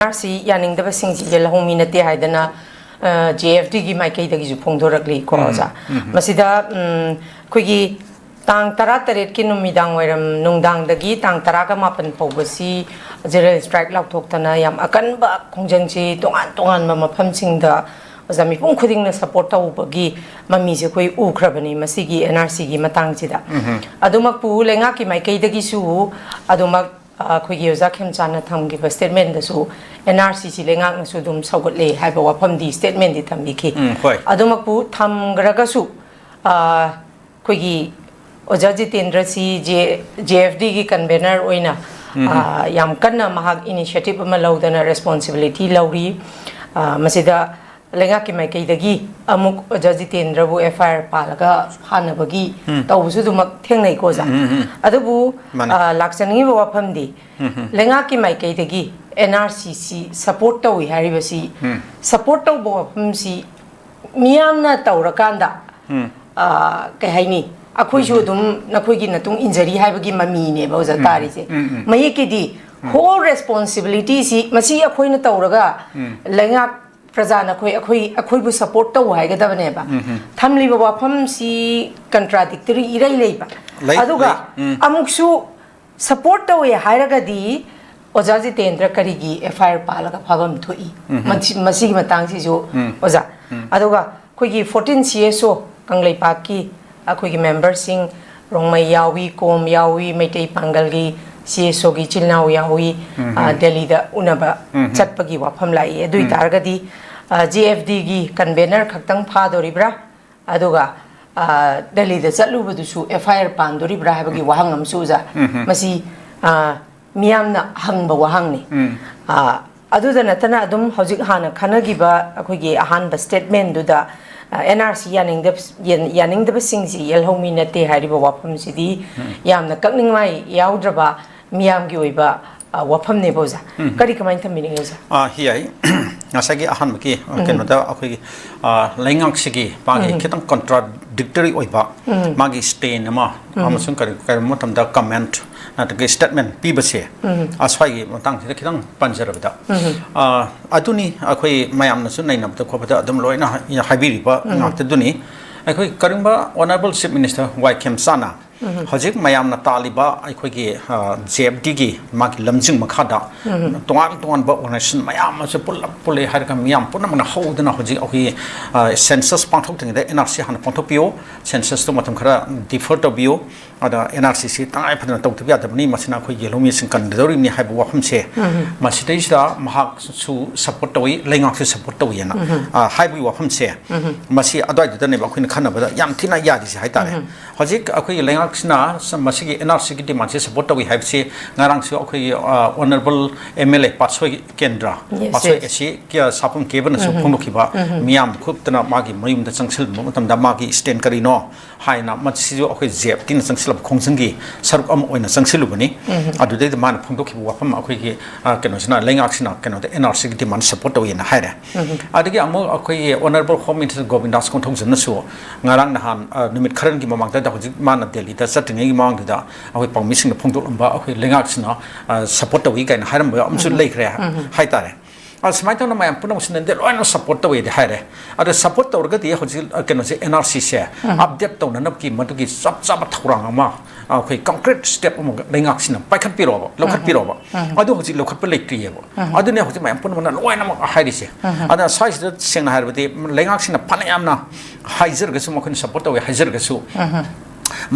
NRC yaning the basing jel homi na te haidana JFD gi mai kai da gi phongdorakli ko ja masida khogi tang tara taret ki numidang wairam nungdang dagi tang tara ka mapan pobasi general strike lak thok tana yam akan ba khongjang chi tongan ma mafam sing da ozami pung khuding na support taw bagi mami je koi u khrabani masigi NRC gi matang chi da adumak pu lenga ki mai kai dagi su adumak khogi 𝐍𝐄𝐿 ꯊꯝꯈꯤꯕ statement ꯗꯁꯨ NRC ꯁꯤ ꯂꯩꯉꯥꯛꯅꯁꯨ ꯑꯗꯨꯝ ꯁꯧꯒꯠꯂꯦ ꯍꯥꯏꯕ ꯋꯥꯐꯝꯗꯤ statement ꯗꯤ ꯊꯝꯕꯤꯈꯤ ꯑꯗꯨꯃꯛꯄꯨ ꯊꯝꯈ꯭ꯔꯒꯁꯨ ꯑꯩꯈꯣꯏꯒꯤ ꯑꯣꯖꯥ ꯖꯤꯇꯦꯟꯗ꯭ꯔ ꯁꯤ JFD ꯒꯤ convener ꯑꯣꯏꯅ ꯌꯥꯝ ꯀꯟꯅ ꯃꯍꯥꯛ initiative ꯑꯃ ꯂꯧꯗꯅ responsibility ꯂꯧꯔꯤ ꯃꯁꯤꯗ ꯂꯩꯉꯥꯛꯀꯤ ꯃꯥꯏꯀꯩꯗꯒꯤ ꯑꯃꯨꯛ ꯑꯣꯖꯥ ꯖꯤꯇꯦꯟꯗ꯭ꯔꯕꯨ FIR ꯄꯥꯜꯂꯒ ꯐꯥꯅꯕꯒꯤ ꯇꯧꯕꯁꯨ ꯑꯗꯨꯃꯛ ꯊꯦꯡꯅꯩꯀꯣ ꯑꯣꯖꯥ ꯑꯗꯨꯕꯨ ꯂꯥꯛꯆꯅꯤꯡꯉꯤꯕ ꯋꯥꯐꯝꯗꯤ ꯂꯩꯉꯥꯛꯀꯤ ꯃꯥꯏꯀꯩꯗꯒꯤ NRC ꯁꯤ ꯁꯄꯣꯔꯠ ꯇꯧꯏ ꯍꯥꯏꯔꯤꯕꯁꯤ ꯁꯄꯣꯔꯠ ꯇꯧꯕ ꯋꯥꯐꯝꯁꯤ ꯃꯤꯌꯥꯝꯅ ꯇꯧꯔꯀꯥꯟꯗ ꯀꯩ ꯍꯥꯏꯅꯤ ꯑꯩꯈꯣꯏꯁꯨ ꯑꯗꯨꯝ ꯅꯈꯣꯏꯒꯤ ꯅꯇꯨꯡ ꯏꯟꯖꯔꯤ ꯍꯥꯏꯕꯒꯤ ꯃꯃꯤꯅꯦꯕ ꯑꯣꯖꯥ ꯇꯥꯔꯤꯁꯦ ꯃꯌꯦꯛꯀꯤꯗꯤ whole responsibility ꯁꯤ ꯃꯁꯤ ꯑꯩꯈꯣꯏꯅ ꯇꯧꯔꯒ ꯂꯩꯉꯥꯛ प्रजाना अखोई सपोर्ट तौ हाइगदबनेबा थमलिबा वाफमसी कंट्राडिक्टरी इरै लेबा अदुगा अमुक्सु सपोर्ट तौए हाइरगदी ओजा जितेंद्र करिगी FIR पालगा फाबम थोई मसिगी मतांगसिजो ओजा अदुगा खोगी 14 CSO कंगलेपाकी अखोगी मेंबर सिंग रोंगमै यावी कोम यावी मैतै पांगलगी CSO की चिलनाउ यावी दिल्ली दा उनबा चटपगी वाफम लाई दुई तारगदी JFD की convener खक्तंग फादोरिब्रा अदुगा दिल्ली दा चलुबदुसु FIR पांदोरिब्रा हाबगी वाहंग अमसुजा मसी मियामना हंगबा वाहंगनी अदुदा नतना अदुम हौजिक हाना खनगिबा अखोगी अहानबा स्टेटमेंट दुदा NRC यानिंगदब सिंगजी यलहोमी नते हारिबा वाफमसिदी यामना कक्निंगमाई याउद्रबा मियामगी ओइबा वाफमने बोजा करी कमाइन थमिनिंगजा हियाई ngасagi ahan maki kenoda akhoi laingaksigii pagi khitang contradictory oiba magi stain ama amasung kari motamda comment natagi statement pibase aswai matang sida khitang panjarabda aduni akhoi mayamna su nainabda khobada adum loina haibiriba ngakta duni akhoi karingba honorable chief minister 𝐍𝐄𝐿 हजिक मयामना तालिबा अखोगी JFD की माकी लमजिंग मखादा तोंगान तोंगान बा organisation मयाम से पुले हरका मियाम पुनमना हौदना हजिक अखोगी census पांथोक्तिंगदा NRC हाना पांथोपियो census तो मतम खरा differ तबियो अदा NRC सी तांगाय फदना तौतबिया दबनी मसिना अखोई येलोमी सिं कंदोरी नि हाइबो वाफम से मसिदैसदा महाक सु सपोर्ट तोई लेंगाक से सपोर्ट तोयना हाइबो वाफम से मसि अदवाइदने अखोइन खनबदा याम थिना यादि से हाइतारे हजिक अखोई लेंगाक मसिगी NRC की डिमांड से सपोर्ट तवी हाइबसे ngarang su akhoi honorable MLA Patsoi Kendra Patsoi esi kya sapum kebana su phongdokiba miyam khuptana magi mayum da changsil matamda magi stand kari no haina machisi akhoi JFD na changsil khongsangi saruk am oina changsilubani adudai man phongdokiba wafam akhoi ki keno sina lengak sina keno da NRC ki demand support tawi na haira adigi amo akhoi honorable home minister Govindas Konthongjan su ngarang nahan numit kharan ki mamang da hojik man Delhi da satingi mamang da akhoi pangmising phongdolamba akhoi lengak sina support tawi kain haram amsu leikre haitare asmaito na mayam punam sinende loina support tawi de haire ade support tawrgadi hojil keno se NRC se update tawna nap ki matugi chap chap thurang ama akhoi concrete step am lengak sina paikhat piroba lokhat piroba adu hojil lokhat pe leikriebo adu ne hojil mayam punam na loina ma hairi se ada size da sengna harbati lengak sina panayamna haizer gasu makhin support tawi haizer gasu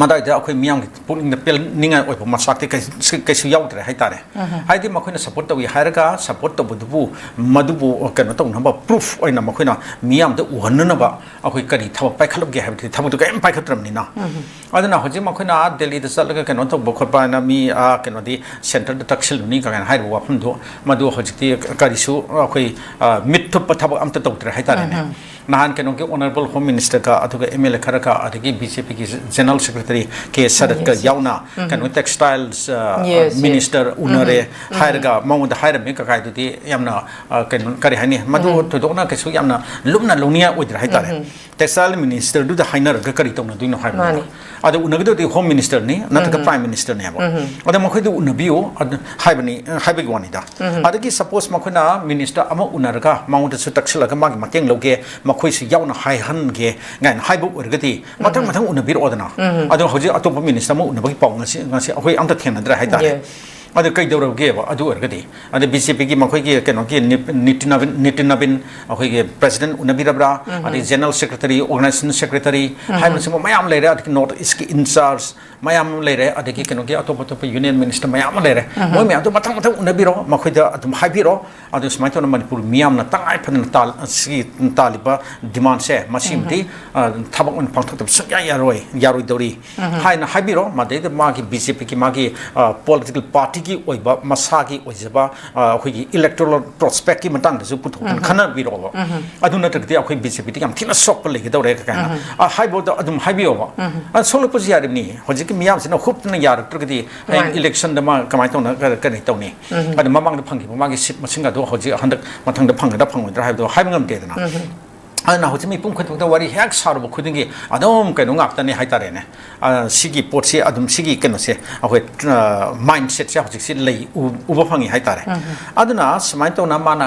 madai da akhoi miyang puning na pel ninga oi pa masakti kai su yaudre haitare haidi makhoina support tawi hairaga support tabudu madubu kano tong namba proof oina makhoina miyam da uhanna ba akhoi kari thaba paikhalab ge habti thabudu kai paikhatram ni na adana hoji makhoina Delhi da salaga kano to bokhorpa na mi kano di center da taksil ni ka kan hairu wafam do madu hojiti kari su akhoi mittu pathaba amta tawtre haitare ne nahan kano ke honorable home minister ka athuga MLA khara ka adigi BJP ki general secretary ke sadat ka yauna kano textiles minister unare hairga maunda haira me ka kai du yamna kano kari hani madu to dona ke su yamna lumna lunia oidra haitare textile minister du da hainer ga kari tong na du no hai ba adu unagdo di home minister ni nataka prime minister ne ba adu makhoi du unabio hai bani hai bagi wani da adu ki suppose makhona minister ama unarga mount su takshila ga magi mateng loge makhoi si yaw na hai han ge ngai hai bu urgati mathang mathang unabir odana adu hoji atop minister mo unabagi paw ngasi ahoi amta thena dra hai da ada kai dawra ge ba adu urgati ada bcp ki makhoi ki keno ki nitinabin ahoi ge president unabirabra ada general secretary organization secretary hai masimo mayam lere ad north east ki in charge mayam lere ad ki keno ki atop atop union minister mayam lere moi me adu mathang mathang unabiro makhoi da adum haibiro adu smai to manipur miyam na tangai phan tal si taliba demand se masimdi thabak on phang thot sa yaroi dori hai na haibiro ma de ma ki bcp ki ma ki political party ki oiba masagi oijaba akhoi electoral prospect ki matang da su puthok khana biro ba aduna takti akhoi bcp ti kam thina sok le ge dore ka na haibo da adum haibio ba solo pos yari ni hoji ki miyam sina khup na yar trukti election da ma kamai to na ka ni to ni ad mamang da phangi ma gi sip masinga do hoji handak mathang da phang da phang da haib do haib ngam te na ana hoji mi pum khot da wari hek sarbo khudingi adom kai no ngak ta ni hai tare ne sigi pot se adum sigi keno se akhoi mindset se hoji si lei uba phangi hai tare aduna smai to na mana